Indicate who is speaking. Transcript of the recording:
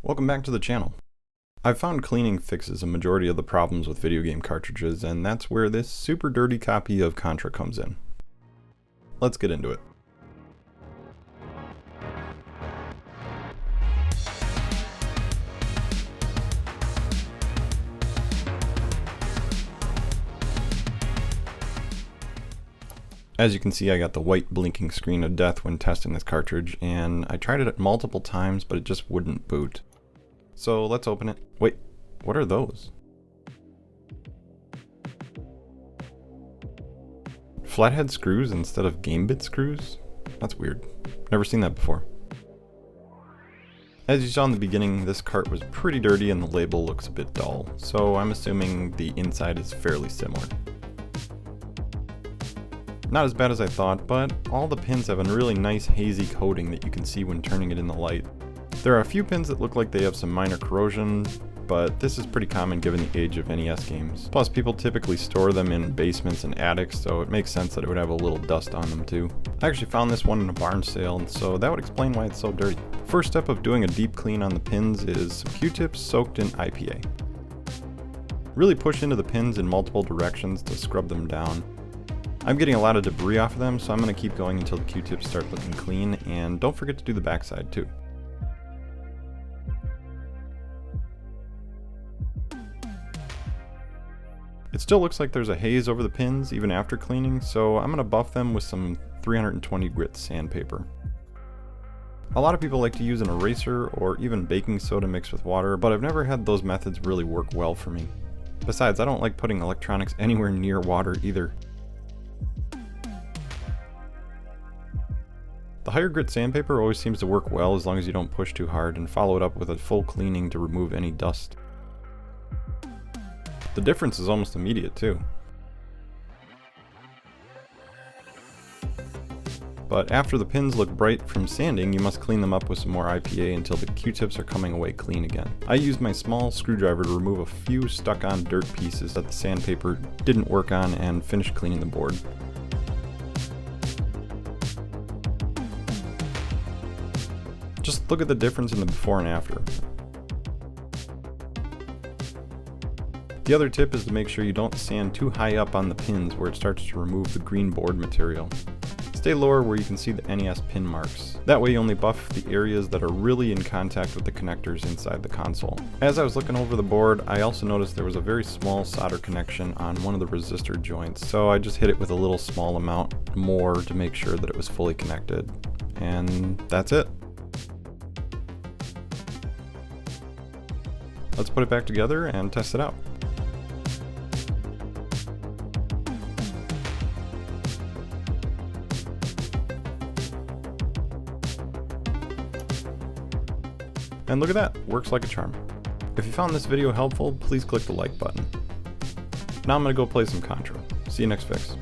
Speaker 1: Welcome back to the channel. I've found cleaning fixes a majority of the problems with video game cartridges, and that's where this super dirty copy of Contra comes in. Let's get into it. As you can see, I got the white blinking screen of death when testing this cartridge, and I tried it multiple times, but it just wouldn't boot. So let's open it. Wait, what are those? Flathead screws instead of game bit screws? That's weird. Never seen that before. As you saw in the beginning, this cart was pretty dirty and the label looks a bit dull, so I'm assuming the inside is fairly similar. Not as bad as I thought, but all the pins have a really nice hazy coating that you can see when turning it in the light. There are a few pins that look like they have some minor corrosion, but this is pretty common given the age of NES games. Plus, people typically store them in basements and attics, so it makes sense that it would have a little dust on them too. I actually found this one in a barn sale, and so that would explain why it's so dirty. First step of doing a deep clean on the pins is some Q-tips soaked in IPA. Really push into the pins in multiple directions to scrub them down. I'm getting a lot of debris off of them, so I'm going to keep going until the Q-tips start looking clean, and don't forget to do the backside too. It still looks like there's a haze over the pins even after cleaning, so I'm going to buff them with some 320 grit sandpaper. A lot of people like to use an eraser or even baking soda mixed with water, but I've never had those methods really work well for me. Besides, I don't like putting electronics anywhere near water either. The higher grit sandpaper always seems to work well as long as you don't push too hard and follow it up with a full cleaning to remove any dust. The difference is almost immediate too. But after the pins look bright from sanding, you must clean them up with some more IPA until the Q-tips are coming away clean again. I used my small screwdriver to remove a few stuck on dirt pieces that the sandpaper didn't work on and finished cleaning the board. Just look at the difference in the before and after. The other tip is to make sure you don't sand too high up on the pins where it starts to remove the green board material. Stay lower where you can see the NES pin marks. That way you only buff the areas that are really in contact with the connectors inside the console. As I was looking over the board, I also noticed there was a very small solder connection on one of the resistor joints, so I just hit it with a little small amount more to make sure that it was fully connected. And that's it. Let's put it back together and test it out. And look at that, works like a charm. If you found this video helpful, please click the like button. Now I'm going to go play some Contra. See you next fix.